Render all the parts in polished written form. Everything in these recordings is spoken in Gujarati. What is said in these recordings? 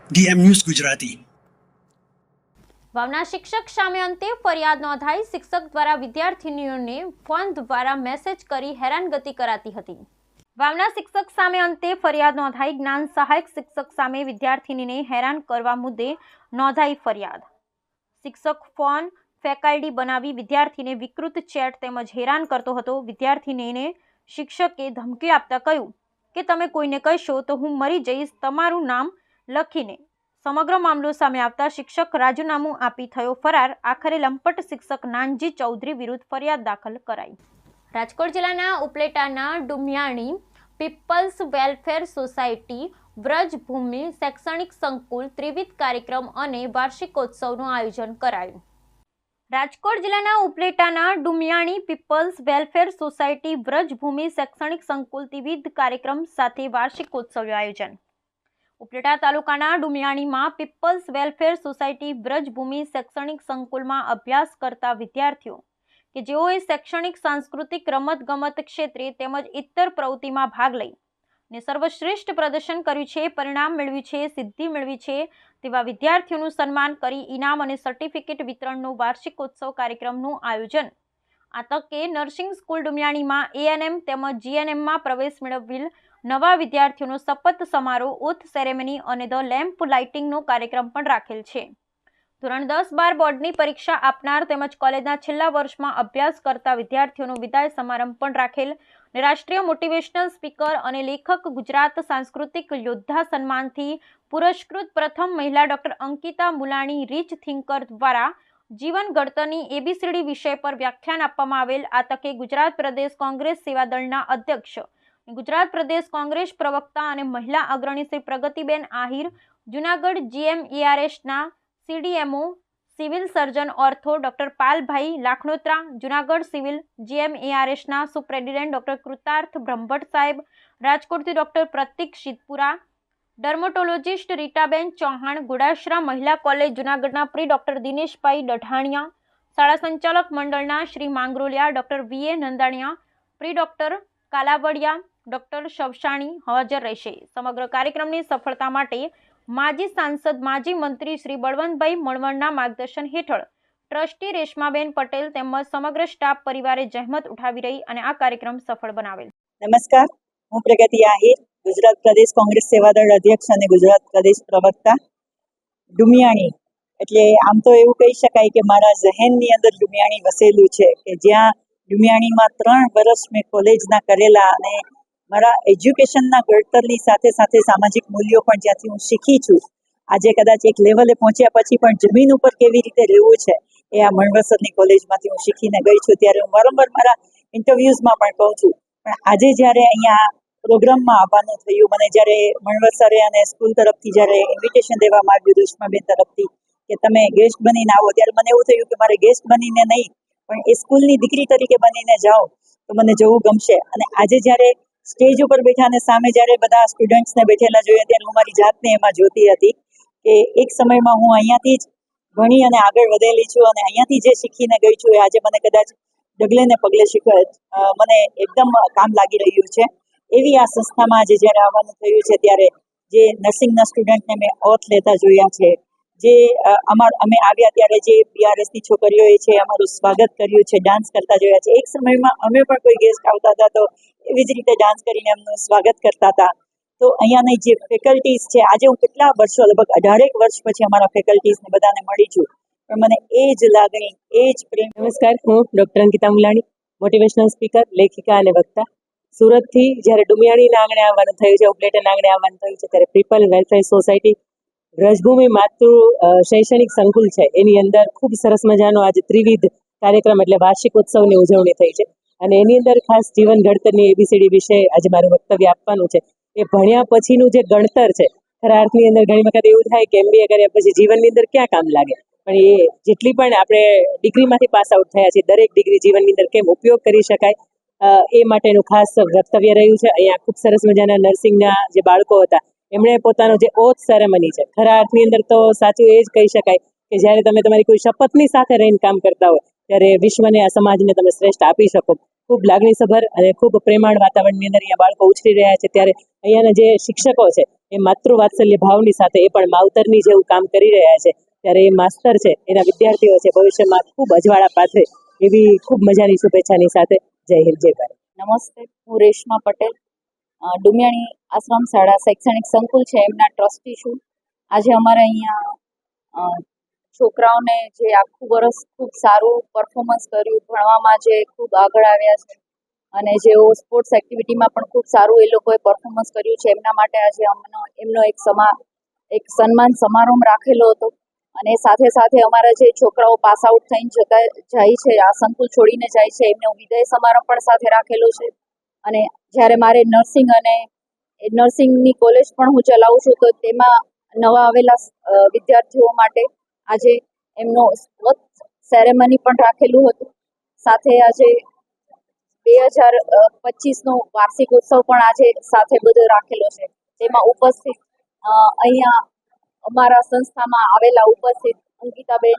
DM news Gujarati. વાવના શિક્ષક સામે અંતે ફરિયાદ નોંધાઈ। શિક્ષક દ્વારા વિદ્યાર્થીનીઓને ફોન દ્વારા મેસેજ કરી હેરાનગતિ કરાતી હતી। વાવના શિક્ષક સામે અંતે ફરિયાદ નોંધાઈ। જ્ઞાન સહાયક શિક્ષક સામે વિદ્યાર્થીનીને હેરાન કરવા મુદ્દે નોંધાઈ ફરિયાદ। શિક્ષક ફોન ફેકલ્ટી બનાવી વિદ્યાર્થીને વિકૃત ચેટ તેમજ હેરાન કરતો હતો। વિદ્યાર્થીનીને શિક્ષકે ધમકી આપતા કહ્યું કે તમે કોઈને કહેશો તો હું મરી જઈશ, તમારું નામ લખીને। સમગ્ર મામલો સામે આવતા શિક્ષક રાજીનામું આપી થયો ફરાર। આખરે લંપટ શિક્ષક નાનજી ચૌધરી વિરુદ્ધ ફરિયાદ દાખલ કરાઈ। રાજકોટ જિલ્લાના ઉપલેટાના Dumiyani peoples welfare society Vrajbhumi શૈક્ષણિક સંકુલ ત્રિવિધ કાર્યક્રમ અને વાર્ષિકોત્સવનું આયોજન કરાયું। રાજકોટ જિલ્લાના ઉપલેટાના Dumiyani peoples welfare society Vrajbhumi શૈક્ષણિક સંકુલ ત્રિવિધ કાર્યક્રમ સાથે વાર્ષિકોત્સવનું આયોજન। ઉપલેટા તાલુકાના ડુમિયાણીમાં પીપલ્સ વેલફેર સોસાયટી વ્રજભૂમિ શૈક્ષણિક સંકુલમાં અભ્યાસ કરતા વિદ્યાર્થીઓ કે જેઓએ શૈક્ષણિક, સાંસ્કૃતિક, રમત-ગમત ક્ષેત્રે તેમજ ઇતર પ્રવૃત્તિમાં ભાગ લઈને સર્વશ્રેષ્ઠ પ્રદર્શન કર્યું છે, પરિણામ મેળવ્યું છે, સિદ્ધિ મેળવી છે તેવા વિદ્યાર્થીઓનું સન્માન કરી ઇનામ અને સર્ટિફિકેટ વિતરણનું વાર્ષિકોત્સવ કાર્યક્રમનું આયોજન। આ તકે નર્સિંગ સ્કૂલ ડુમિયાણીમાં ANM તેમજ GNMમાં પ્રવેશ મેળવેલ નવા વિદ્યાર્થીઓનો શપથ સમારોહ, ઓથ સેરેમની અને ધ લેમ્પ લાઇટિંગનો કાર્યક્રમ પણ રાખેલ છે। ધોરણ 10-12 બોર્ડની પરીક્ષા આપનાર તેમજ કોલેજના છેલ્લા વર્ષમાં અભ્યાસ કરતા વિદ્યાર્થીઓનો વિદાય સમારંભ પણ રાખેલ। રાષ્ટ્રીય મોટિવેશનલ સ્પીકર અને લેખક, ગુજરાત સાંસ્કૃતિક યોદ્ધા સન્માનથી પુરસ્કૃત પ્રથમ મહિલા doctor Ankita Mulani Rich Thinker દ્વારા જીવન ઘડતરની ABCD વિષય પર વ્યાખ્યાન આપવામાં આવેલ। આ તકે ગુજરાત પ્રદેશ કોંગ્રેસ સેવાદળના અધ્યક્ષ, ગુજરાત પ્રદેશ કોંગ્રેસ પ્રવક્તા અને મહિલા અગ્રણી શ્રી પ્રગતિબેન આહિર, જૂનાગઢ GMARSના CDMO civil surgeon ortho doctor Palbhai Lakhnotra, Junagadh civil GMARSના સુપ્રેસિડેન્ટ ડોક્ટર કૃતાર્થ બ્રહ્મભટ્ટ સાહેબ, રાજકોટથી ડોક્ટર પ્રતિક શીતપુરા, ડર્મેટોલોજિસ્ટ રીટાબેન ચૌહાણ, ઘોડાસરા મહિલા કોલેજ જૂનાગઢના પ્રી ડોક્ટર દિનેશભાઈ ડઢાણિયા, શાળા સંચાલક મંડળના શ્રી માંગરોલિયા, ડોક્ટર VA નંદાણીયા, પ્રી ડોક્ટર કાલાવડિયા, ડોક્ટર શવસાણી હાજર રહેશે। સમગ્ર કાર્યક્રમની સફળતા માટે માજી સાંસદ, માજી મંત્રી શ્રી બળવંતભાઈ મણવરના માર્ગદર્શન હેઠળ ટ્રસ્ટી રેશમાબેન પટેલ તેમજ સમગ્ર સ્ટાફ પરિવારે જહેમત ઉઠાવી રહી અને આ કાર્યક્રમ સફળ બનાવેલ। નમસ્કાર, હું પ્રગતિ આહિર, ગુજરાત પ્રદેશ કોંગ્રેસ સેવાદળ અધ્યક્ષ અને ગુજરાત પ્રદેશ પ્રવક્તા। ડુમિયાણી એટલે આમ તો એવું કહી શકાય કે મારા ઝહેનની અંદર ડુમિયાણી વસેલું છે કે જ્યાં ડુમિયાણીમાં 3 વર્ષ મેં કોલેજના કરેલા અને મારા એજ્યુકેશનના ઘડતરની સાથે સાથે સામાજિક મૂલ્યો પણ જ્યાંથી હું શીખી છું। આજે કદાચ એક લેવલે પહોંચ્યા પછી પણ જમીન ઉપર કેવી રીતે રહેવું છે એ આ મણવસરની કોલેજમાંથી હું શીખીને ગઈ છું। ત્યારે હું વારંવાર મારા ઇન્ટરવ્યુઝમાં પણ કહું છું, પણ આજે જ્યારે અહીંયા પ્રોગ્રામમાં આવવાનું થયું, મને જ્યારે મણવસરે અને સ્કૂલ તરફથી જ્યારે ઇન્વિટેશન દેવામાં આવ્યું રેશમાબેન તરફથી કે તમે ગેસ્ટ બનીને આવો, ત્યારે મને એવું થયું કે મારે ગેસ્ટ બનીને નહીં પણ એ સ્કૂલની દીકરી તરીકે બનીને જાઓ તો મને જવું ગમશે। અને આજે જ્યારે સ્ટેજ ઉપર બેઠા અને સામે જ્યારે બધા સ્ટુડન્ટ્સને બેઠેલા જોયા ત્યારે હું મારી જાતને એમાં જોતી હતી કે એક સમયમાં હું અહીંયાથી જ ભણી અને આગળ વધેલી છું અને અહીંયાથી જે શીખીને ગઈ છું એ આજે મને કદાચ ડગલે ને પગલે મને એકદમ કામ લાગી રહ્યું છે। એવી આ સંસ્થામાં આજે જ્યારે આવવાનું થયું છે ત્યારે જે નર્સિંગના સ્ટુડન્ટને મેં ઓથ લેતા જોયા છે, જે અમે આવ્યા ત્યારે જે PRSની છોકરીઓએ છે અમારું સ્વાગત કર્યું છે, ડાન્સ કરતા જોયા છે। એક સમયમાં અમે પણ કોઈ ગેસ્ટ આવતા હતા તો એવી જ રીતે ડાન્સ કરીને એમનું સ્વાગત કરતા હતા। તો અહીંયાની જે ફેકલ્ટીઝ છે, આજે હું કેટલા વર્ષો, લગભગ 18 વર્ષ પછી અમારા ફેકલ્ટીઝને બધાને મળી છું, પણ મને એ જ લાગણી, એ જ પ્રેમ। નમસ્કાર, હું doctor Ankita Mulani, motivational speaker, લેખિકા અને વક્તા। સુરતથી જ્યારે ડુમિયાણીના આંગણે આવવાનું થયું છે, ઉપલેટાના આંગણે આવવાનું થયું છે ત્યારે પીપલ વેલફેર સોસાયટી વ્રજભૂમિ માતૃ શૈક્ષણિક સંકુલ છે એની અંદર ખૂબ સરસ મજાનો આજે ત્રિવિધ કાર્યક્રમ એટલે વાર્ષિકોત્સવની ઉજવણી થઈ છે અને એની અંદર ખાસ જીવન ઘડતરની ABCD વિશે આજે મારું વક્તવ્ય આપવાનું છે। એ ભણ્યા પછીનું જે ગણતર છે, ખરા અર્થની અંદર ઘણી વખત એવું થાય કે MBA કર્યા પછી જીવનની અંદર ક્યાં કામ લાગે, પણ એ જેટલી પણ આપણે ડિગ્રીમાંથી પાસ આઉટ થયા છીએ દરેક ડિગ્રી જીવનની અંદર કેમ ઉપયોગ કરી શકાય એ માટેનું ખાસ વક્તવ્ય રહ્યું છે। અહીંયા ખૂબ સરસ મજાના નર્સિંગના જે બાળકો હતા એમણે પોતાનો જે ઓથ સેરેમની છે, ખરા અર્થની અંદર તો સાચું એ જ કહી શકાય કે જ્યારે તમે તમારી કોઈ શપથની સાથે રહીને કામ કરતા હોય ત્યારે વિશ્વને, આ સમાજને તમે શ્રેષ્ઠ આપી શકો। ખૂબ લાગણીસભર અને ખૂબ પ્રેમાળ વાતાવરણની અંદર અહીંયા બાળકો ઉછરી રહ્યા છે ત્યારે અહીંયાના જે શિક્ષકો છે એ માતૃવાત્સલ્ય ભાવની સાથે એ પણ માવતરની જેવું કામ કરી રહ્યા છે, ત્યારે એ માસ્તર છે એના વિદ્યાર્થીઓ છે ભવિષ્યમાં ખૂબ અજવાળા પાથરે એવી ખૂબ મજાની શુભેચ્છાની સાથે જય હિન્દ જય ભારત. નમસ્તે, હું રેશમા પટેલ, ડુમિયાણી આશ્રમ શાળા શૈક્ષણિક સંકુલ છે એમના ટ્રસ્ટી છું. આજે અમારે અહીંયા છોકરાઓને જે આખું વર્ષ ખૂબ સારું પરફોર્મન્સ કર્યું, ભણવામાં જે ખૂબ આગળ આવ્યા છે અને જેઓ સ્પોર્ટ્સ એક્ટિવિટીમાં પણ ખૂબ સારું એ લોકોએ પરફોર્મન્સ કર્યું છે, એમના માટે આજે એમનો એક સન્માન સમારંભ રાખેલો હતો. અને સાથે સાથે અમારા જે છોકરાઓ પાસ આઉટ થઈને જાય છે, આ સંકુલ છોડીને જાય છે, એમનો વિદાય સમારંભ પણ સાથે રાખેલો છે. અને જ્યારે મારે નર્સિંગની કોલેજ પણ હું ચલાવું છું, તો તેમાં નવા આવેલા વિદ્યાર્થીઓ માટે આજે એમનો સેરેમની પણ રાખેલું હતું. સાથે આજે 2025નો વાર્ષિક ઉત્સવ પણ આજે સાથે બધો રાખેલો છે. તેમાં ઉપસ્થિત અહીંયા અમારા સંસ્થામાં આવેલા ઉપસ્થિત અંકિતાબેન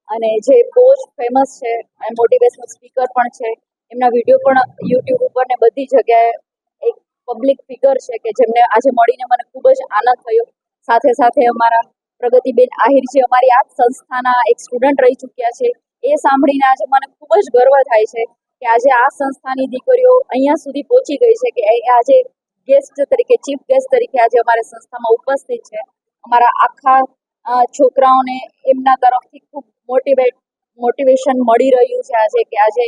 અને જે બહુ જ ફેમસ છે અને મોટિવેશનલ સ્પીકર પણ છે, એમના વિડીયો પણ યુટ્યુબ ઉપર ને બધી જગ્યાએ એક પબ્લિક ફિગર છે કે જેમને આજે મળીને મને ખૂબ જ આનંદ થયો. સાથે સાથે અમારા પ્રગતિબેન આહિર જે અમારી આ સંસ્થાના એક સ્ટુડન્ટ રહી ચૂક્યા છે, એ સાંભળીને આજે મને ખૂબ જ ગર્વ થાય છે કે આજે આ સંસ્થાની દીકરીઓ અહીંયા સુધી પહોંચી ગઈ છે કે આજે ગેસ્ટ તરીકે, ચીફ ગેસ્ટ તરીકે આજે અમારી સંસ્થામાં ઉપસ્થિત છે. અમારા આખા છોકરાઓને એમના તરફથી ખૂબ મોટિવેશન મળી રહ્યું છે આજે કે આજે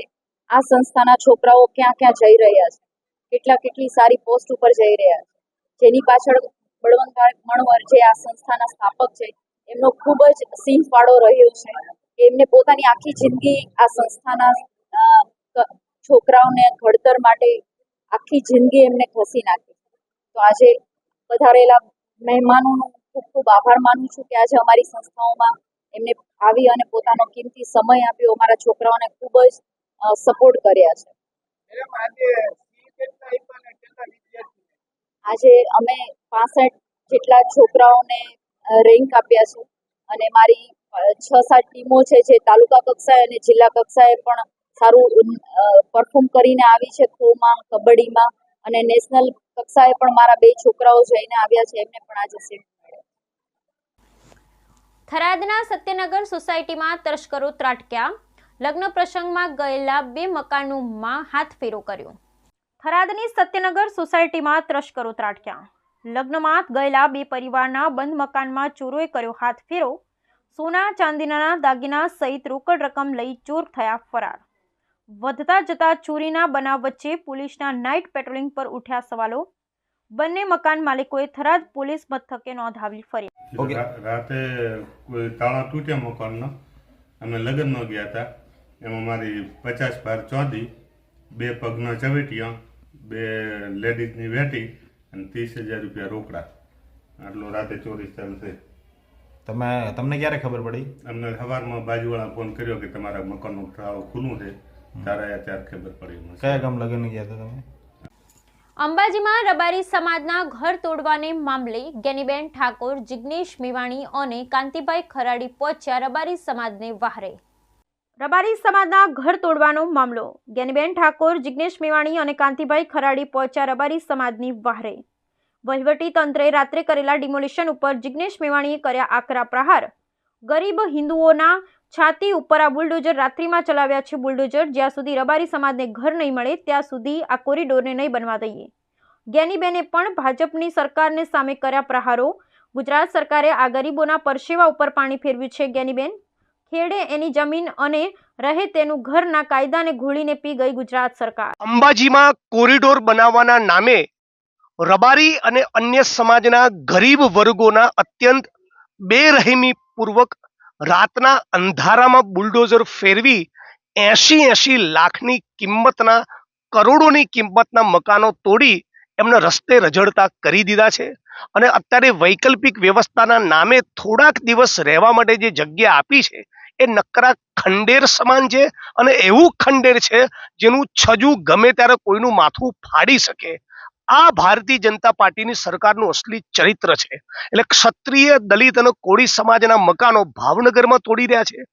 આ સંસ્થાના છોકરાઓ ક્યાં ક્યાં જઈ રહ્યા છે, કેટલી સારી પોસ્ટ ઉપર જઈ રહ્યા છે, જેની પાછળ બળવંતભાઈ મણવર જે આ સંસ્થાના સ્થાપક છે એમનો ખૂબ જ સિંહ ફાળો રહ્યો છે કે એમને પોતાની આખી જિંદગી આ સંસ્થાના છોકરાઓને ઘડતર માટે આખી જિંદગી એમને ઘસી નાખી. તો આજે પધારેલા મહેમાનોનો ખૂબ ખૂબ આભાર માનું છું કે આજે અમારી સંસ્થાઓમાં એમને આવી અને પોતાનો કિંમતી સમય આપ્યો, અમારા છોકરાઓને ખૂબ જ સપોર્ટ કર્યા છે. આજે અમે 65 જેટલા છોકરાઓને રેન્ક આપ્યા છે અને મારી 6-7 ટીમો છે જે તાલુકા કક્ષાએ અને જિલ્લા કક્ષાએ પણ સારું પરફોર્મ કરીને આવી છે, ખોમાં, કબડ્ડીમાં, અને નેશનલ કક્ષાએ પણ મારા 2 છોકરાઓ જઈને આવ્યા છે, એમને પણ આજે સિલ્ડ મળ્યા. થરાદના સત્યનગર સોસાયટીમાં તસ્કરો ત્રાટક્યા, લગ્ન પ્રસંગમાં ગયેલા 2 મકાનોમાં હાથફેરો કર્યો. થરાદની સત્યનગર સોસાયટીમાં તસ્કરો ત્રાટક્યા, લગ્નમાં ગયેલા 2 પરિવારના બંધ મકાનમાં ચોરોએ કર્યો હાથફેરો. સોના ચાંદીના દાગીના સહિત રોકડ રકમ લઈ ચોર થયા ફરાર. વધતા જતા ચોરીના બનાવ વચ્ચે પોલીસના નાઇટ પેટ્રોલિંગ પર ઉઠ્યા સવાલો. બંને મકાન માલિકોએ થરાદ પોલીસ મથકે નોંધાવી ફરિયાદ. રાતે કોઈ તાળા તૂટ્યા મકાનનો, અમે લગ્નમાં ગયા હતા. એમાં મારી 50 બાર ચોંધી, 2 પગના ચવેટિયા, 2 લેડીઝની વેટી અને 30,000 રૂપિયા રોકડા. આટલો રાતે ચોરી ચાલુ થઈ. તમને ક્યારે ખબર પડી? અમને સવારમાં બાજુવાળા ફોન કર્યો કે તમારા મકાનનું તાળું ખુલ્લું છે. ત્યારે ખબર પડી. કયા ગામ લગ્ન ગયા હતા તમે? અંબાજીમાં રબારી સમાજના ઘર તોડવાને મામલે ગેનીબેન ઠાકોર, જિગ્નેશ મેવાણી અને કાંતિભાઈ ખરાડી પહોંચ્યા રબારી સમાજને વહારે. રબારી સમાજના ઘર તોડવાનો મામલો. ગેનીબેન ઠાકોર, જિગ્નેશ મેવાણી અને કાંતિભાઈ ખરાડી પહોંચ્યા રબારી સમાજની વહારે. વહીવટી તંત્રે રાત્રે કરેલા ડિમોલિશન ઉપર જિગ્નેશ મેવાણીએ કર્યા આકરા પ્રહાર. ગરીબ હિન્દુઓના છાતી ઉપર આ બુલડોઝર રાત્રિમાં ચલાવ્યા છે બુલડોઝર. જ્યાં સુધી રબારી સમાજને ઘર નહીં મળે ત્યાં સુધી આ કોરિડોરને નહીં બનવા દઈએ. ગેનીબેને પણ ભાજપની સરકારને સામે કર્યા પ્રહારો. ગુજરાત સરકારે આ ગરીબોના પરસેવા ઉપર પાણી ફેરવ્યું છે. ગેનીબેન ખેડે એની જમીન અને રહે તેનું ઘરના કાયદાને ઘોળીને પી ગઈ ગુજરાત સરકાર. અંબાજીમાં કોરિડોર બનાવવાના નામે રબારી અને અન્ય સમાજના ગરીબ વર્ગોના અત્યંત બેરહેમી પૂર્વક રાતના અંધારામાં બુલડોઝર ફેરવી 80 લાખની કિંમતના, કરોડોની કિંમતના મકાનો તોડી એમને રસ્તે રઝળતા કરી દીધા છે. અને અત્યારે વૈકલ્પિક વ્યવસ્થાના નામે થોડાક દિવસ રહેવા માટે જે જગ્યા આપી છે એ નકરા ખંડેર સમાન છે. અને એવું ખંડેર છે જેનું છજુ ગમે ત્યારે કોઈનું માથું ફાડી શકે. આ ભારતીય જનતા પાર્ટીની સરકારનું અસલી ચરિત્ર છે. એટલે ક્ષત્રિય, દલિત અને કોળી સમાજના મકાનો ભાવનગરમાં તોડી રહ્યા છે,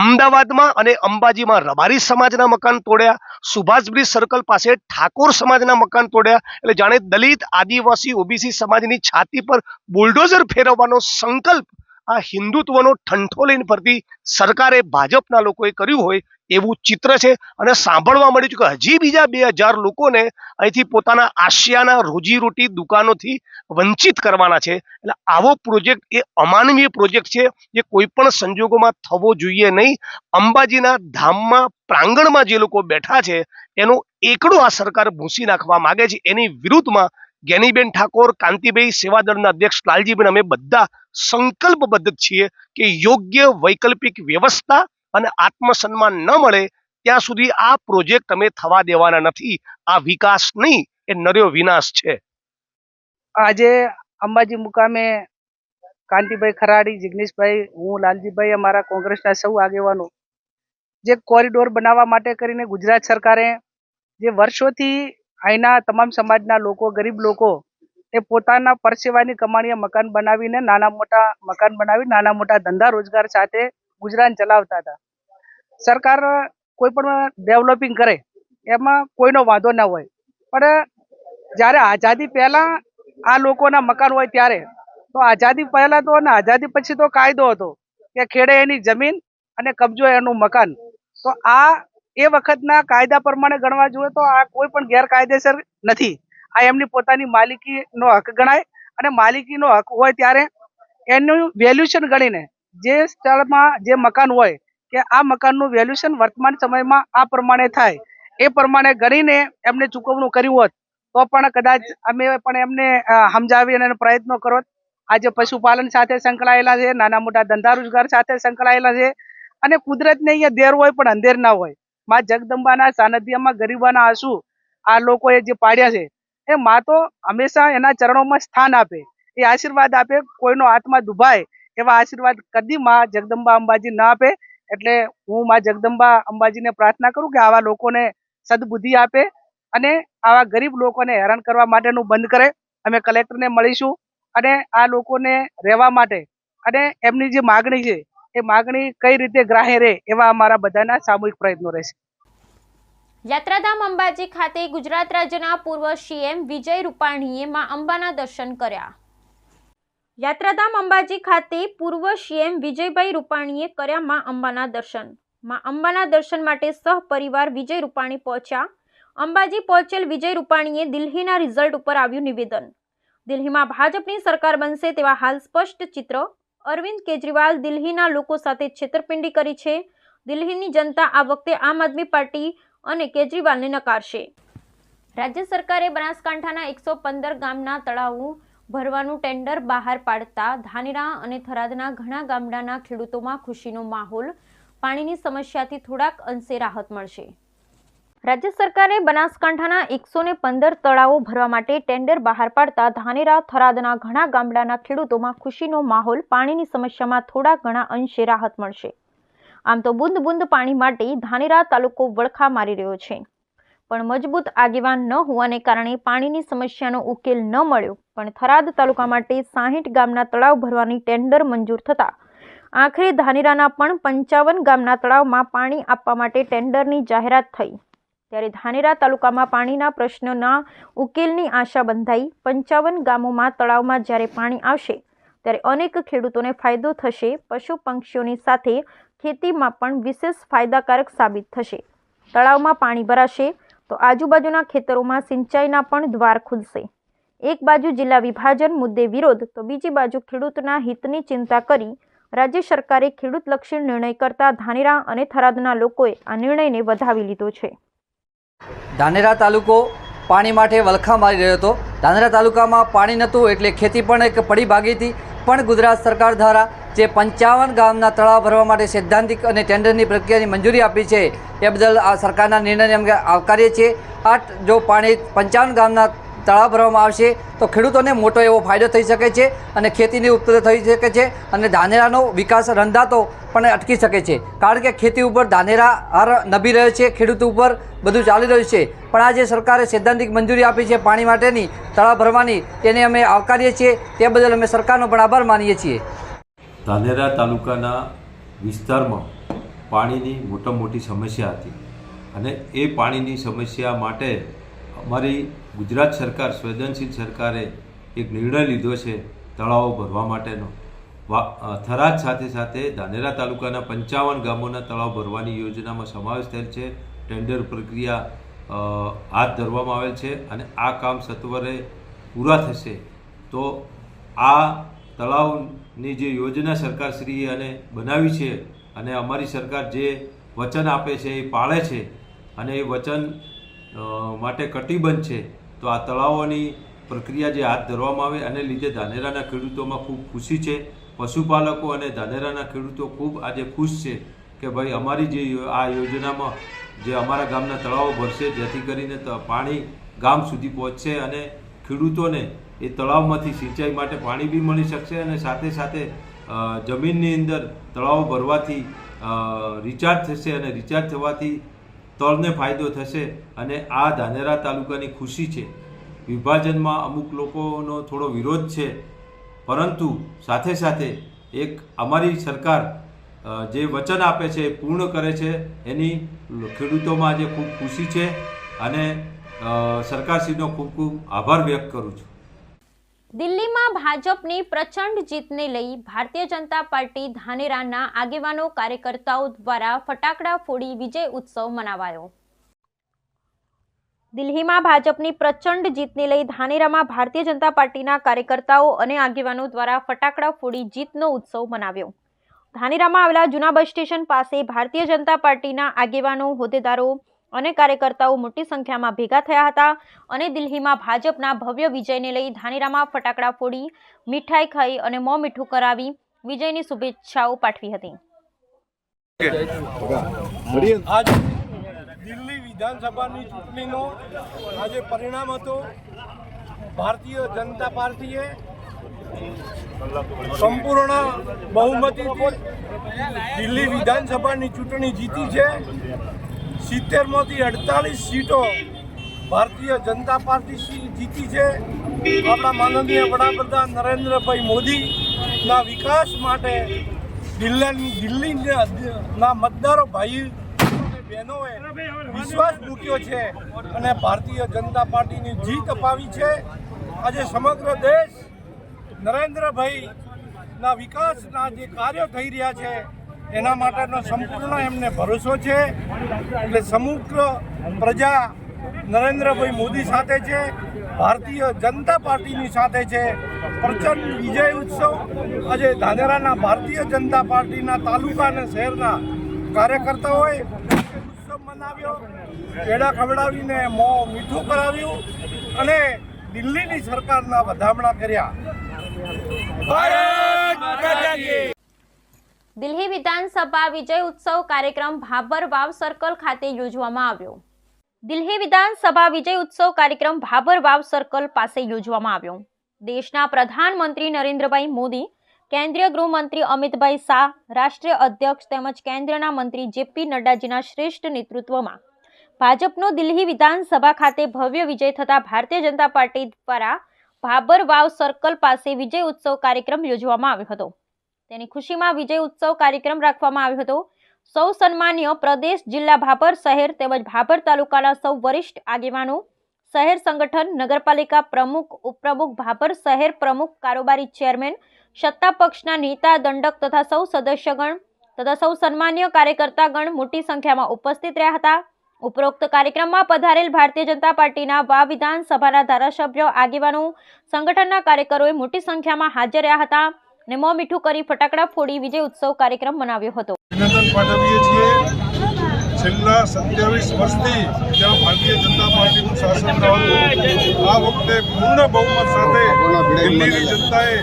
અમદાવાદમાં અને અંબાજીમાં રબારી સમાજના મકાન તોડ્યા, સુભાષ બ્રિજ સર્કલ પાસે ઠાકોર સમાજના મકાન તોડ્યા. એટલે જાણે દલિત, આદિવાસી, ઓબીસી સમાજની છાતી પર બુલડોઝર ફેરવવાનો સંકલ્પ આ હિન્દુત્વનો ઠંઠો લઈને ફરતી સરકારે, ભાજપના લોકોએ કર્યું હોય એવું ચિત્ર છે. અને સાંભળવા મળ્યું છે કે હજી બીજા 2000 લોકોને અહીંથી પોતાના આશિયાના રોજીરોટી દુકાનોથી વંચિત કરવાના છે. એટલે આવો પ્રોજેક્ટ એ અમાનવીય પ્રોજેક્ટ છે, જે કોઈ પણ સંજોગોમાં થવો જોઈએ નહીં. અંબાજીના ધામમાં પ્રાંગણમાં જે લોકો બેઠા છે એનો એકડો આ સરકાર ભૂંસી નાખવા માંગે છે. એની વિરુદ્ધમાં જ્ઞાનીબેન ઠાકોર, કાંતિભાઈ, સેવાદળના અધ્યક્ષ લાલજીબેન, અમે બધા સંકલ્પબદ્ધ છીએ કે યોગ્ય વૈકલ્પિક વ્યવસ્થા અને આત્મસન્માન ન મળે ત્યાં સુધી આ પ્રોજેક્ટ અમે થવા દેવાના નથી. આ વિકાસ નહીં, એ નર્યો વિનાશ છે. આજે અંબાજી મુકામે કાંતિભાઈ ખરાડી, જિગ્નેશભાઈ, હું, લાલજીભાઈ, અમારા કોંગ્રેસના સૌ આગેવાનો જે કોરિડોર બનાવવા માટે કરીને ગુજરાત સરકારે જે વર્ષોથી અહીંના તમામ સમાજના લોકો, ગરીબ લોકો એ પોતાના પરસેવાની કમાણીએ મકાન બનાવીને નાના મોટા ધંધા રોજગાર સાથે ગુજરાન ચલાવતા હતા. સરકાર કોઈ પણ ડેવલપિંગ કરે એમાં કોઈનો વાંધો ના હોય, પણ જ્યારે આઝાદી પહેલા આ લોકોના મકાન હોય ત્યારે તો આઝાદી પહેલા તો અને આઝાદી પછી તો કાયદો હતો કે ખેડે એની જમીન અને કબજો એનું મકાન. તો આ એ વખતના કાયદા પ્રમાણે ગણવા જોઈએ તો આ કોઈ પણ ગેરકાયદેસર નથી. આ એમની પોતાની માલિકીનો હક ગણાય અને માલિકીનો હક હોય ત્યારે એનું વેલ્યુશન ગણીને જે સ્થળમાં જે મકાન હોય કે આ મકાનનું વેલ્યુશન વર્તમાન સમયમાં આ પ્રમાણે થાય એ પ્રમાણે ગણીને એમને ચૂકવણું કર્યું હોત તો પણ કદાચ અમે પણ એમને સમજાવી અને પ્રયત્નો કરો. આજે પશુપાલન સાથે સંકળાયેલા છે, નાના મોટા ધંધા રોજગાર સાથે સંકળાયેલા છે અને કુદરતને અહીંયા દેર હોય પણ અંધેર ના હોય. માં જગદંબાના સાનિધ્યમાં ગરીબાના આંસુ આ લોકોએ જે પાડ્યા છે એ માં તો હંમેશા એના ચરણોમાં સ્થાન આપે, એ આશીર્વાદ આપે, કોઈનો આત્મા દુભાય એવા આશીર્વાદ કદી માં જગદંબા અંબાજી ના આપે. એટલે હું માં જગદંબા અંબાજીને પ્રાર્થના કરું કે આવા લોકોને સદબુદ્ધિ આપે અને આવા ગરીબ લોકોને હેરાન કરવા માટેનું બંધ કરે. અમે કલેક્ટરને મળીશું અને આ લોકોને રહેવા માટે અને એમની જે માગણી છે એ માગણી કઈ રીતે ગ્રાહ્ય રહે એવા અમારા બધાના સામૂહિક પ્રયત્નો રહેશે. યાત્રાધામ અંબાજી ખાતે ગુજરાત રાજ્યના પૂર્વ સીએમ વિજય રૂપાણીએ માં અંબાના દર્શન કર્યા. યાત્રાધામ અંબાજી ખાતે પૂર્વ સીએમ વિજયભાઈ રૂપાણીએ કર્યા માં અંબાના દર્શન. માં અંબાના દર્શન માટે સહપરિવાર વિજય રૂપાણી પહોંચ્યા. અંબાજી પહોંચેલ વિજય રૂપાણીએ દિલ્હીના રિઝલ્ટ ઉપર આવ્યું નિવેદન. દિલ્હીમાં ભાજપની સરકાર બનશે તેવા હાલ સ્પષ્ટ ચિત્ર. અરવિંદ કેજરીવાલ દિલ્હીના લોકો સાથે છેતરપિંડી કરી છે. દિલ્હીની જનતા આ વખતે આમ આદમી પાર્ટી અને કેજરીવાલને નકારશે. રાજ્ય સરકારે બનાસકાંઠાના 115 ગામના તળાવો ભરવાનું ટેન્ડર બહાર પાડતા ધાનેરા અને થરાદના ઘણા ગામડાના ખેડૂતોમાં ખુશીનો માહોલ. પાણીની સમસ્યાથી થોડાક અંશે રાહત મળશે. રાજ્ય સરકારે બનાસકાંઠાના 115 તળાવો ભરવા માટે ટેન્ડર બહાર પાડતા ધાનેરા, થરાદના ઘણા ગામડાના ખેડૂતોમાં ખુશીનો માહોલ. પાણીની સમસ્યામાં થોડા ઘણા અંશે રાહત મળશે. આમ તો બુંદ બુંદ પાણી માટે ધાનેરા તાલુકો વળખા મારી રહ્યો છે, પણ મજબૂત આગેવાન ન હોવાને કારણે પાણીની સમસ્યાનો ઉકેલ ન મળ્યો. પણ થરાદ તાલુકા માટે 60 ગામના તળાવ ભરવાની ટેન્ડર મંજૂર થતા આખરે ધાનેરાના પણ 55 ગામના તળાવમાં પાણી આપવા માટે ટેન્ડરની જાહેરાત થઈ. ત્યારે ધાનેરા તાલુકામાં પાણીના પ્રશ્નના ઉકેલની આશા બંધાઈ. 55 ગામોમાં તળાવમાં જ્યારે પાણી આવશે ત્યારે અનેક ખેડૂતોને ફાયદો થશે. પશુ પંક્ષીઓની સાથે ખેતીમાં પણ વિશેષ ફાયદાકારક સાબિત થશે. તળાવમાં પાણી ભરાશે તો આજુબાજુના ખેતરોમાં સિંચાઈના પણ દ્વાર ખુલશે. એક બાજુ જિલ્લા વિભાજન મુદ્દે વિરોધ તો બીજી બાજુ ખેડૂતના હિતની ચિંતા કરી રાજ્ય સરકારે ખેડૂતલક્ષી નિર્ણય કરતા ધાનેરા અને થરાદના લોકોએ આ નિર્ણયને વધાવી લીધો છે. ધાનેરા તાલુકો પાણી માટે વલખા મારી રહ્યો હતો. ધાનેરા તાલુકામાં પાણી નહોતું એટલે ખેતી પણ એક પડી ભાગી હતી. પણ ગુજરાત સરકાર દ્વારા જે 55 ગામના તળાવ ભરવા માટે સૈદ્ધાંતિક અને ટેન્ડરની પ્રક્રિયાની મંજૂરી આપી છે એ બદલ આ સરકારના નિર્ણયને અમે આવકારીએ છીએ. જો પાણી 55 ગામના તળાવ ભરવામાં આવશે તો ખેડૂતોને મોટો એવો ફાયદો થઈ શકે છે અને ખેતીની ઉત્પત્તિ થઈ શકે છે અને ધાનેરાનો વિકાસ રંધાતો પણ અટકી શકે છે, કારણ કે ખેતી ઉપર ધાનેરા હાર નભી રહ્યો છે, ખેડૂત ઉપર બધું ચાલી રહ્યું છે. પણ આ જે સરકારે સૈદ્ધાંતિક મંજૂરી આપી છે પાણી માટેની તળાવ ભરવાની, તેને અમે આવકારીએ છીએ. તે બદલ અમે સરકારનો પણ આભાર માનીએ છીએ. ધાનેરા તાલુકાના વિસ્તારમાં પાણીની મોટી સમસ્યા હતી અને એ પાણીની સમસ્યા માટે અમારી ગુજરાત સરકાર, સંવેદનશીલ સરકારે એક નિર્ણય લીધો છે તળાવો ભરવા માટેનો. થરાદ સાથે સાથે ધાનેરા તાલુકાના 55 ગામોના તળાવ ભરવાની યોજનામાં સમાવેશ થયેલ છે. ટેન્ડર પ્રક્રિયા હાથ ધરવામાં આવેલ છે અને આ કામ સત્વરે પૂરા થશે તો આ તળાવની જે યોજના સરકારશ્રીએ અને બનાવી છે અને અમારી સરકાર જે વચન આપે છે એ પાળે છે અને એ વચન માટે કટિબદ્ધ છે. તો આ તળાવોની પ્રક્રિયા જે હાથ ધરવામાં આવે અને લીધે ધાનેરાના ખેડૂતોમાં ખૂબ ખુશી છે. પશુપાલકો અને ધાનેરાના ખેડૂતો ખૂબ આજે ખુશ છે કે ભાઈ અમારી જે આ યોજનામાં જે અમારા ગામના તળાવો ભરશે, જેથી કરીને પાણી ગામ સુધી પહોંચશે અને ખેડૂતોને એ તળાવમાંથી સિંચાઈ માટે પાણી બી મળી શકશે અને સાથે સાથે જમીનની અંદર તળાવો ભરવાથી રિચાર્જ થશે અને રિચાર્જ થવાથી તળને ફાયદો થશે અને આ ધાનેરા તાલુકાની ખુશી છે. વિભાજનમાં અમુક લોકોનો થોડો વિરોધ છે, પરંતુ સાથે સાથે એક અમારી સરકાર જે વચન આપે છે એ પૂર્ણ કરે છે, એની ખેડૂતોમાં આજે ખૂબ ખુશી છે અને સરકારશ્રીનો ખૂબ ખૂબ આભાર વ્યક્ત કરું છું. દિલ્હીમાં ભાજપની પ્રચંડ જીતને લઈ ભારતીય જનતા પાર્ટી ધાનેરાના આગેવાનો કાર્યકર્તાઓ દ્વારા ફટાકડા ફોડી વિજય ઉત્સવ મનાવાયો. દિલ્હીમાં ભાજપની પ્રચંડ જીતને લઈ ધાનેરામાં ભારતીય જનતા પાર્ટીના કાર્યકર્તાઓ અને આગેવાનો દ્વારા ફટાકડા ફોડી જીતનો ઉત્સવ મનાવ્યો. ધાનેરામાં આવેલા જૂના બસ સ્ટેશન પાસે ભારતીય જનતા પાર્ટીના આગેવાનો, હોદ્દેદારો અને કાર્યકર્તાઓ મોટી સંખ્યામાં ભેગા થયા હતા અને દિલ્હીમાં ભાજપના ભવ્ય વિજયને લઈ ધાનેરામાં ફટાકડા ફોડી, મીઠાઈ ખાઈ અને મોં મીઠું કરાવી વિજયની શુભેચ્છાઓ પાઠવી હતી. દિલ્હી વિધાનસભાની ચૂંટણીનો આજે પરિણામ હતો. ભારતીય જનતા પાર્ટીએ સંપૂર્ણ બહુમતીથી દિલ્હી વિધાનસભાની ચૂંટણી જીતી છે. 70માંથી 48 સીટો ભારતીય જનતા પાર્ટી જીતી છે. આપણા માનનીય વડાપ્રધાન નરેન્દ્રભાઈ મોદીના વિકાસ માટે દિલ્હીના મતદારો ભાઈ બહેનોએ વિશ્વાસ મૂક્યો છે અને ભારતીય જનતા પાર્ટીની જીત અપાવી છે. આજે સમગ્ર દેશ નરેન્દ્રભાઈના વિકાસના જે કાર્યો થઈ રહ્યા છે એના માટેનો સંપૂર્ણ એમને ભરોસો છે. એટલે સમગ્ર પ્રજા નરેન્દ્રભાઈ મોદી સાથે છે, ભારતીય જનતા પાર્ટીની સાથે છે. પ્રચંડ વિજય ઉત્સવ આજે ધાનેરાના ભારતીય જનતા પાર્ટીના તાલુકા અને શહેરના કાર્યકર્તાઓએ ઉત્સવ મનાવ્યો, પેડા ખવડાવીને મોં મીઠું કરાવ્યું અને દિલ્હીની સરકારના વધામણા કર્યા. દિલ્હી વિધાનસભા વિજય ઉત્સવ કાર્યક્રમ ભાભર વાવ સર્કલ ખાતે યોજવામાં આવ્યો. દિલ્હી વિધાનસભા વિજય ઉત્સવ કાર્યક્રમ ભાભર વાવ સર્કલ પાસે યોજવામાં આવ્યો. દેશના પ્રધાનમંત્રી નરેન્દ્રભાઈ મોદી, કેન્દ્રીય ગૃહમંત્રી અમિતભાઈ શાહ, રાષ્ટ્રીય અધ્યક્ષ તેમજ કેન્દ્રના મંત્રી જેપી નડ્ડાજીના શ્રેષ્ઠ નેતૃત્વમાં ભાજપનો દિલ્હી વિધાનસભા ખાતે ભવ્ય વિજય થતા ભારતીય જનતા પાર્ટી દ્વારા ભાભર વાવ સર્કલ પાસે વિજય ઉત્સવ કાર્યક્રમ યોજવામાં આવ્યો હતો. તેની ખુશીમાં વિજય ઉત્સવ કાર્યક્રમ રાખવામાં આવ્યો હતો. સૌ સન્માનીય પ્રદેશ, જિલ્લા ભાભર શહેર તેમજ ભાભર તાલુકાના સૌ વરિષ્ઠ આગેવાનો, શહેર સંગઠન, નગરપાલિકા પ્રમુખ, ઉપપ્રમુખ, ભાભર શહેર પ્રમુખ, કારોબારી ચેરમેન, સત્તા પક્ષના નેતા, દંડક તથા સૌ સદસ્યગણ તથા સૌ સન્માનીય કાર્યકર્તાગણ મોટી સંખ્યામાં ઉપસ્થિત રહ્યા હતા. ઉપરોક્ત કાર્યક્રમમાં પધારેલ ભારતીય જનતા પાર્ટીના વાવ વિધાનસભાના ધારાસભ્યો, આગેવાનો, સંગઠનના કાર્યકરોએ મોટી સંખ્યામાં હાજર રહ્યા હતા અને મોં મીઠું કરી ફટાકડા ફોડી વિજય ઉત્સવ કાર્યક્રમ મનાવ્યો હતો. અભિનંદન પાઠવીએ છીએ. છેલ્લા 27 વર્ષથી જ્યાં ભારતીય જનતા પાર્ટીનું શાસન રહ્યું, આ વખતે પૂર્ણ બહુમત સાથે દિલ્હીની જનતાએ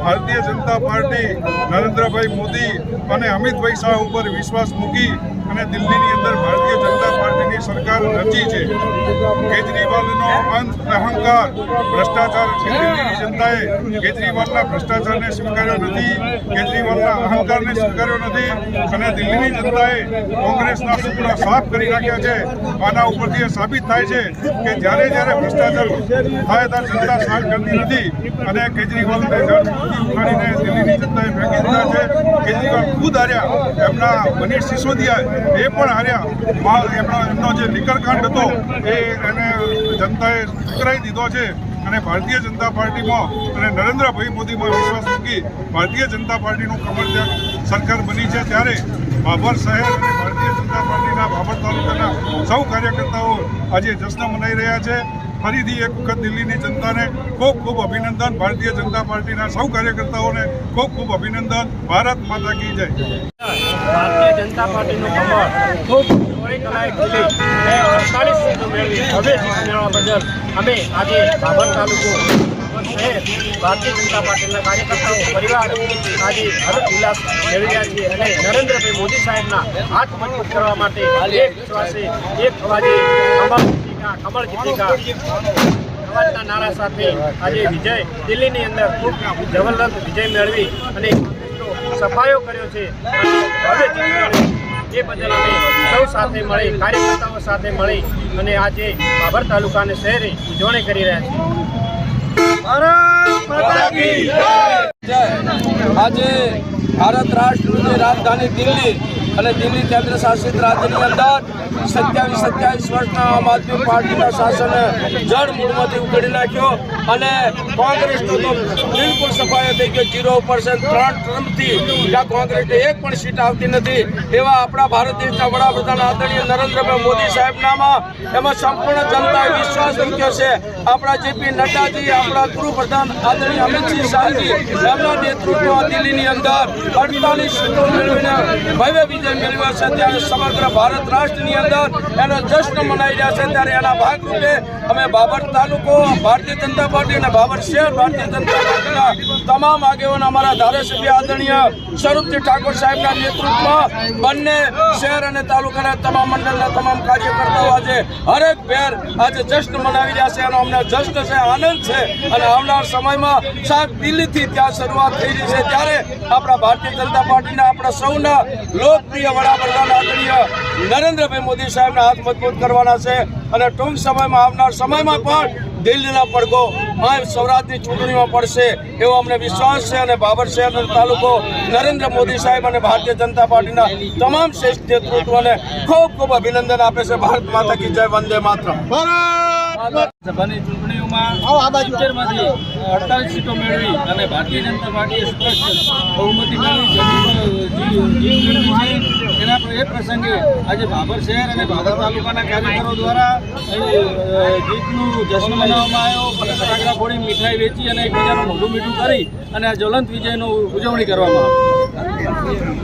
ભારતીય જનતા પાર્ટી નરેન્દ્રભાઈ મોદી અને અમિતભાઈ શાહ ઉપર વિશ્વાસ મૂકી અને દિલ્હીની અંદર ભારતીય જનતા પાર્ટીની સરકાર રચી છે. કેજરીવાલનો અહંકાર, ભ્રષ્ટાચાર, દિલ્હીની જનતાએ કેજરીવાલના ભ્રષ્ટાચારને સ્વીકાર્યો નથી, કેજરીવાલના અહંકારને સ્વીકાર્યો નથી અને દિલ્હીની જનતાએ કોંગ્રેસના સુપડા સાફ કરી નાખ્યા છે. આના ઉપરથી સાબિત થાય છે કે જ્યારે ભ્રષ્ટાચાર થાય ત્યારે જનતા સાથ કરતી નથી અને કેજરીવાલને ઉખાડીને દિલ્હીની જનતાએ ફેંકી દીધા છે. કેજરીવાલ ખુદ હાર્યા, એમના મનીષ સિસોદિયા એ પણ હાર્યા. એમનો જે લીકરકાંડ હતો એને જનતાએ ઉકરાઈ દીધો છે અને ભારતીય જનતા પાર્ટીમાં અને નરેન્દ્રભાઈ મોદીમાં વિશ્વાસ મૂકી ભારતીય જનતા પાર્ટીનું કમળ ત્યાં સરકાર બની છે. ત્યારે બાબર શહેર અને ભારતીય જનતા પાર્ટીના બાબર તાલુકાના સૌ કાર્યકર્તાઓ આજે જશ્ન મનાઈ રહ્યા છે. ફરીથી એક વખત દિલ્હીની જનતાને ખૂબ ખૂબ અભિનંદન. ભારતીય જનતા પાર્ટીના સૌ કાર્યકર્તાઓને ખૂબ ખૂબ અભિનંદન. ભારત માતા કી જય. ભારતીય જનતા પાર્ટીનું કમળ ખૂબ કલાએ ખીલી અને 48 સીટો મેળવી હવે જીત મેળવવા બદલ અમે આજે બાબર તાલુકો શહેર ભારતીય જનતા પાર્ટીના કાર્યકર્તાઓ પરિવાર આજે હર્ષ ઉલ્લાસ મેળવી રહ્યા છીએ અને નરેન્દ્રભાઈ મોદી સાહેબના હાથ મજબૂત કરવા માટે એક વિશ્વાસે એક અવાજે કમળ જીતેગા અવાજના નારા સાથે આજે વિજય દિલ્હીની અંદર ખૂબ જબરદસ્ત વિજય મેળવી અને સફાયો કર્યો છે હવે એ બદલ અમે સૌ સાથે મળી કાર્યકર્તાઓ સાથે મળી અને આજે બાબર તાલુકાને શહેરે ઉજવણી કરી રહ્યા છીએ. આજે ભારત રાષ્ટ્રની રાજધાની દિલ્હી અને દિલ્હી કેન્દ્ર શાસિત રાજ્યની અંદર 27 વર્ષના આમ આદમી પાર્ટીના શાસને જળ મૂળમાંથી ઉખેડી નાખ્યો અને કોંગ્રેસનો તો બિલકુલ સફાયો થઈ ગયો. 0% 3 ટર્મથી ત્યાં કોંગ્રેસને એક પણ સીટ આવતી નથી. એવા આપણા ભારત દેશના વડાપ્રધાન આદરણીય નરેન્દ્રભાઈ મોદી સાહેબનામાં એમાં સંપૂર્ણ જનતાએ વિશ્વાસ મૂક્યો છે. આપણા જેપી નડ્ડાજી, આપણા ગૃહપ્રધાન આદરણીય અમિતસિંહ શાહજી એમના નેતૃત્વમાં દિલ્હીની અંદર 48 સીટો મેળવીને ભવ્ય વિજય મેળવ્યો છે. ત્યારે સમગ્ર ભારત રાષ્ટ્રની અંદર એનો જશ્ન મનાઈ રહ્યા છે. ત્યારે એના ભાગરૂપે અમે બાબર તાલુકો ભારતીય જનતા પાર્ટી અને બાબર શહેર ભારતીય જનતા પાર્ટીના તમામ આગેવાનો અમારા ધારાસભ્ય આદરણીય સ્વરૂપજી ઠાકોર સાહેબના નેતૃત્વમાં બંને શહેર અને તાલુકાના તમામ મંડળના તમામ કાર્યકર્તાઓ આજે હરેક ભેર આજે જશ્ન મનાવી રહ્યા છે. એનો અમને જશ્ન છે, આનંદ છે અને આવનાર સમયમાં સાહેબ દિલ્હીથી ત્યાં શરૂઆત થઈ રહી છે. ત્યારે આપણા ભારતીય જનતા પાર્ટીના આપણા સૌના લોકપ્રિય વડાપ્રધાન આદરણીય નરેન્દ્રભાઈ મોદી સાહેબના હાથ મજબૂત કરવાના છે અને ટૂંક સમયમાં આવનાર સમયમાં પણ દિલ્હીના પડઘો સૌરાષ્ટ્રની ચૂંટણીમાં પડશે એવો અમને વિશ્વાસ છે અને બાબર શહેર અને તાલુકો નરેન્દ્ર મોદી સાહેબ અને ભારતીય જનતા પાર્ટીના તમામ શ્રેષ્ઠ નેતૃત્વને ખૂબ ખૂબ અભિનંદન આપે છે. ભારત માતા કી જય, વંદે માતરમ. સભાની ચૂંટણીઓમાં 70માંથી 48 સીટો મેળવી અને ભારતીય જનતા પાર્ટીએ સ્પષ્ટ બહુમતી મેળવી એના એ પ્રસંગે આજે બાબર શહેર અને બાબર તાલુકાના કાર્યકરો દ્વારા જીતનું જશ્ન મનાવવામાં આવ્યો અને ફટાકડા ફોડી મીઠાઈ વેચી અને એકબીજાનું મોઢું મીઠું કરી અને આ જ્વલંત વિજયનું ઉજવણી કરવામાં આવી.